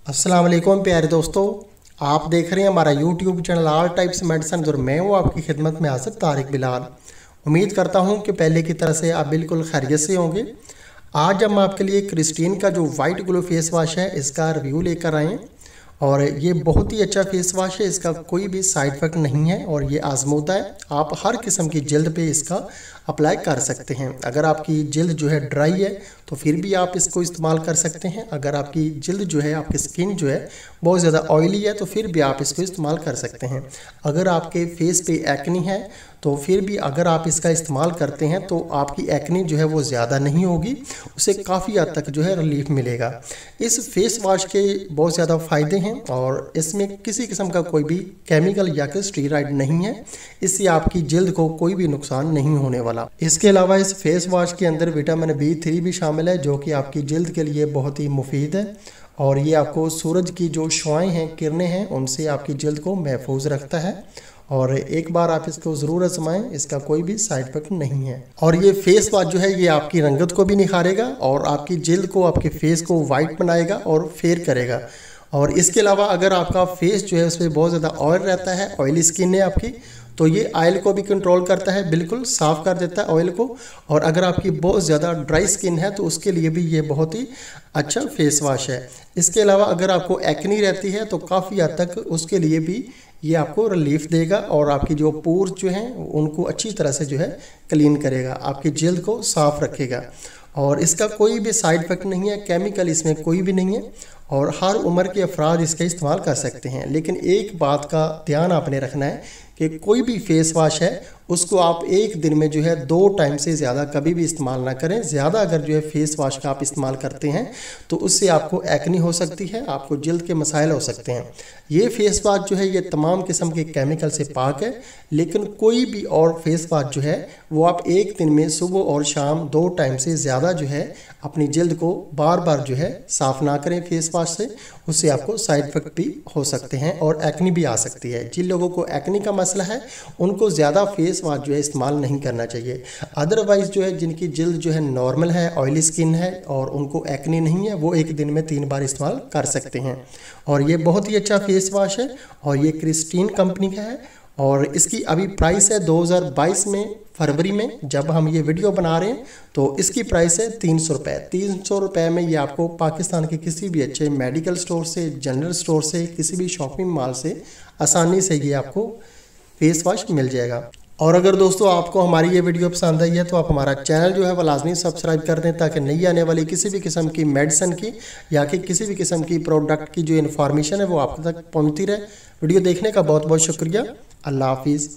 अस्सलाम वालेकुम प्यारे दोस्तों, आप देख रहे हैं हमारा YouTube channel all types medicine और मैं हूँ आपकी खिदमत में आसिफ तारिक बिलाल। उम्मीद करता हूँ कि पहले की तरह से आप बिल्कुल खैरियत से होंगे। आज हम आपके लिए क्रिस्टीन का जो वाइट ग्लो फेस वॉश है इसका रिव्यू लेकर आए हैं और ये बहुत ही अच्छा फेस वॉश है। इसका कोई भी साइड इफ़ेक्ट नहीं है और ये आजमूदा है। आप हर किस्म की जल्द पे इसका अप्लाई कर सकते हैं। अगर आपकी जल्द जो है ड्राई है तो फिर भी आप इसको इस्तेमाल कर सकते हैं। अगर आपकी जल्द जो है, आपकी स्किन जो है बहुत ज़्यादा ऑयली है तो फिर भी आप इसको इस्तेमाल कर सकते हैं। अगर आपके फेस पे एक्नी है तो फिर भी अगर आप इसका इस्तेमाल करते हैं तो आपकी एक्नी जो है वो ज़्यादा नहीं होगी, उसे काफ़ी हद तक जो है रिलीफ मिलेगा। इस फेस वॉश के बहुत ज़्यादा फ़ायदे हैं और इसमें किसी किस्म का कोई भी केमिकल या कि स्टीरॉइड नहीं है। इससे आपकी जल्द को कोई भी नुकसान नहीं होने वाला। इसके अलावा इस फेस वॉश के अंदर विटामिन B3 भी शामिल है जो कि आपकी जल्द के लिए बहुत ही मुफीद है और ये आपको सूरज की जो शुआएं हैं, किरणें हैं, उनसे आपकी जल्द को महफूज रखता है। और एक बार आप इसको ज़रूर आजमाएं, इसका कोई भी साइड इफेक्ट नहीं है। और ये फेस वॉश जो है ये आपकी रंगत को भी निखारेगा और आपकी जल्द को, आपके फेस को वाइट बनाएगा और फेयर करेगा। और इसके अलावा अगर आपका फेस जो है उसमें बहुत ज़्यादा ऑयल रहता है, ऑयली स्किन है आपकी, तो ये ऑयल को भी कंट्रोल करता है, बिल्कुल साफ़ कर देता है ऑयल को। और अगर आपकी बहुत ज़्यादा ड्राई स्किन है तो उसके लिए भी ये बहुत ही अच्छा फेस वॉश है। इसके अलावा अगर आपको एक्नी रहती है तो काफ़ी हद तक उसके लिए भी ये आपको रिलीफ देगा और आपकी जो पोर्स जो हैं उनको अच्छी तरह से जो है क्लीन करेगा, आपकी जल्द को साफ़ रखेगा। और इसका कोई भी साइड इफ़ेक्ट नहीं है, केमिकल इसमें कोई भी नहीं है और हर उम्र के अफराद इसका इस्तेमाल कर सकते हैं। लेकिन एक बात का ध्यान आपने रखना है कि कोई भी फेस वॉश है उसको आप एक दिन में जो है 2 टाइम से ज़्यादा कभी भी इस्तेमाल ना करें। ज़्यादा अगर जो है फेस वॉश का आप इस्तेमाल करते हैं तो उससे आपको एक्नी हो सकती है, आपको जल्द के मसाइल हो सकते हैं। ये फेस वॉश जो है ये तमाम किस्म के केमिकल से पाक है, लेकिन कोई भी और फेस वॉश जो है वो आप एक दिन में सुबह और शाम 2 टाइम से ज़्यादा जो है अपनी जल्द को बार बार जो है साफ़ ना करें फेस वॉश से। उससे आपको साइड इफ़ेक्ट भी हो सकते हैं और एक्नी भी आ सकती है। जिन लोगों को एक्नी का मसला है उनको ज़्यादा फेस वॉश जो है इस्तेमाल नहीं करना चाहिए। अदरवाइज़ जो है जिनकी जल्द जो है नॉर्मल है, ऑयली स्किन है और उनको एक्नी नहीं है, वो एक दिन में 3 बार इस्तेमाल कर सकते हैं। और ये बहुत ही अच्छा फेस वॉश है और ये क्रिस्टीन कंपनी का है और इसकी अभी प्राइस है 2022 में फरवरी में जब हम ये वीडियो बना रहे हैं तो इसकी प्राइस है 300 रुपये। 300 रुपये में ये आपको पाकिस्तान के किसी भी अच्छे मेडिकल स्टोर से, जनरल स्टोर से, किसी भी शॉपिंग मॉल से आसानी से ये आपको फेस वॉश मिल जाएगा। और अगर दोस्तों आपको हमारी ये वीडियो पसंद आई है तो आप हमारा चैनल जो है वो लाजमी सब्सक्राइब कर दें ताकि नई आने वाली किसी भी किस्म की मेडिसिन की या कि किसी भी किस्म की प्रोडक्ट की जो इन्फॉर्मेशन है वो आप तक पहुंचती रहे। वीडियो देखने का बहुत बहुत शुक्रिया। अल्लाह हाफिज़।